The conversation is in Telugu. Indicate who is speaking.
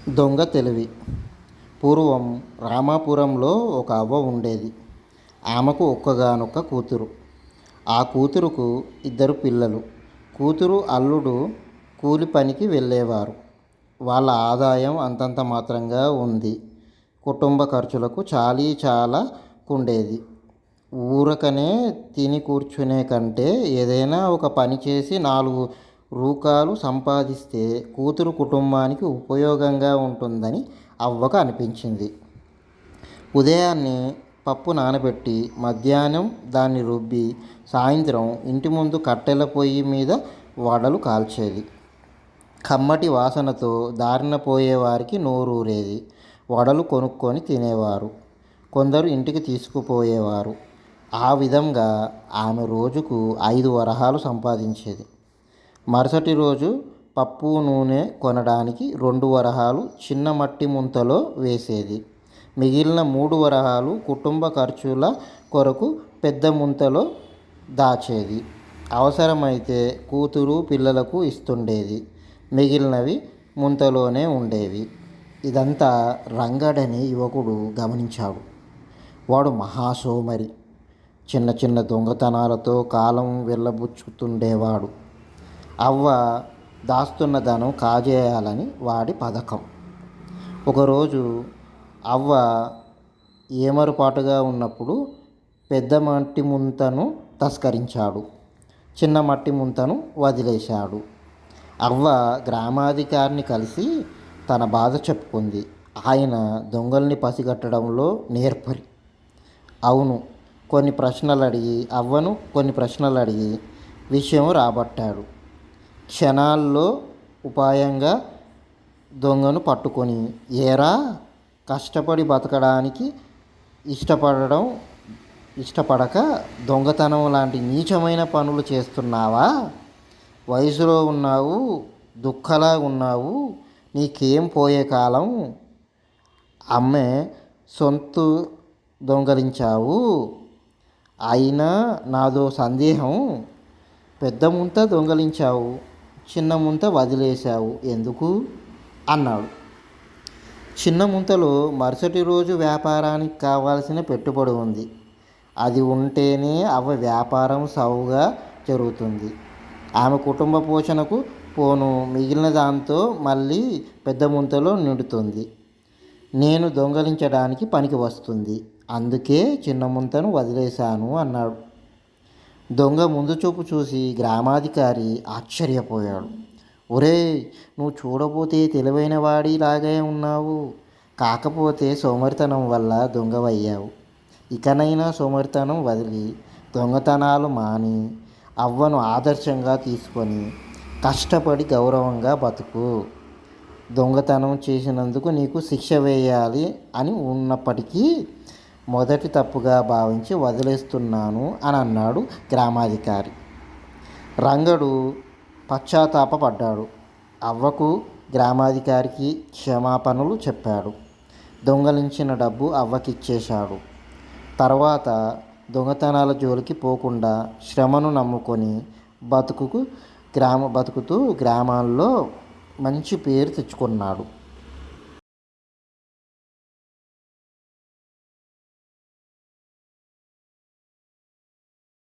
Speaker 1: దొంగ తెలివి. పూర్వం రామాపురంలో ఒక అవ్వ ఉండేది. ఆమెకు ఒక్కగానొక్క కూతురు. ఆ కూతురుకు ఇద్దరు పిల్లలు. కూతురు అల్లుడు కూలి పనికి వెళ్ళేవారు. వాళ్ళ ఆదాయం అంతంత మాత్రంగా ఉంది. కుటుంబ ఖర్చులకు చాలీకుండేది. ఊరకనే తిని కూర్చునే కంటే ఏదైనా ఒక పని చేసి 4 రూపాయలు సంపాదిస్తే కూతురు కుటుంబానికి ఉపయోగంగా ఉంటుందని అవ్వకు అనిపించింది. ఉదయాన్నే పప్పు నానబెట్టి మధ్యాహ్నం దాన్ని రుబ్బి సాయంత్రం ఇంటి ముందు కట్టెల పొయ్యి మీద వడలు కాల్చేది. కమ్మటి వాసనతో దారిన పోయేవారికి నోరూరేది. వడలు కొనుక్కొని తినేవారు. కొందరు ఇంటికి తీసుకుపోయేవారు. ఆ విధంగా ఆమె రోజుకు 5 వరహాలు సంపాదించేది. మరుసటి రోజు పప్పు నూనె కొనడానికి 2 వరహాలు చిన్న మట్టి ముంతలో వేసేది. మిగిలిన 3 వరహాలు కుటుంబ ఖర్చుల కొరకు పెద్ద ముంతలో దాచేది. అవసరమైతే కూతురు పిల్లలకు ఇస్తుండేది. మిగిలినవి ముంతలోనే ఉండేవి. ఇదంతా రంగడనే యువకుడు గమనించాడు. వాడు మహాసోమరి. చిన్న చిన్న దొంగతనాలతో కాలం వెళ్ళబుచ్చుతుండేవాడు. అవ్వ దాస్తున్న ధనం కాజేయాలని వాడి పథకం. ఒకరోజు అవ్వ ఏమరుపాటుగా ఉన్నప్పుడు పెద్ద మట్టి ముంతను తస్కరించాడు. చిన్న మట్టి ముంతను వదిలేశాడు. అవ్వ గ్రామాధికారిని కలిసి తన బాధ చెప్పుకుంది. ఆయన దొంగల్ని పసిగట్టడంలో నేర్పరి. అవును, కొన్ని ప్రశ్నలు అడిగి విషయం రాబట్టాడు. క్షణాల్లో ఉపాయంగా దొంగను పట్టుకొని, ఏరా, కష్టపడి బతకడానికి ఇష్టపడక దొంగతనం లాంటి నీచమైన పనులు చేస్తున్నావా? వయసులో ఉన్నావు, దుఃఖలా ఉన్నావు, నీకేం పోయే కాలం? అమ్మే సొంతు దొంగలించావు. అయినా నాదో సందేహం. పెద్ద ముంత దొంగలించావు, చిన్న ముంత వదిలేశావు ఎందుకు అన్నాడు. చిన్న ముంతలో మరుసటి రోజు వ్యాపారానికి కావాల్సిన పెట్టుబడి ఉంది. అది ఉంటేనే అవ్వ వ్యాపారం సౌగా జరుగుతుంది. ఆమె కుటుంబ పోషణకు పోను మిగిలిన దాంతో మళ్ళీ పెద్ద ముంతలో నిండుతుంది. నేను దొంగలించడానికి పనికి వస్తుంది. అందుకే చిన్న ముంతను వదిలేశాను అన్నాడు. దొంగ ముందు చూపు చూసి గ్రామాధికారి ఆశ్చర్యపోయాడు. ఒరేయ్, నువ్వు చూడబోతే తెలివైన వాడిలాగే ఉన్నావు. కాకపోతే సోమరితనం వల్ల దొంగవయ్యావు. ఇకనైనా సోమరితనం వదిలి దొంగతనాలు మాని అవ్వను ఆదర్శంగా తీసుకొని కష్టపడి గౌరవంగా బతుకు. దొంగతనం చేసినందుకు నీకు శిక్ష వేయాలి అని ఉన్నప్పటికీ మొదటి తప్పుగా భావించి వదిలేస్తున్నాను అని అన్నాడు గ్రామాధికారి. రంగడు పశ్చాత్తాపపడ్డాడు. అవ్వకు గ్రామాధికారికి క్షమాపణలు చెప్పాడు. దొంగలించిన డబ్బు అవ్వకిచ్చేశాడు. తర్వాత దొంగతనాల జోలికి పోకుండా శ్రమను నమ్ముకొని బతుకుతూ గ్రామాల్లో మంచి పేరు తెచ్చుకున్నాడు.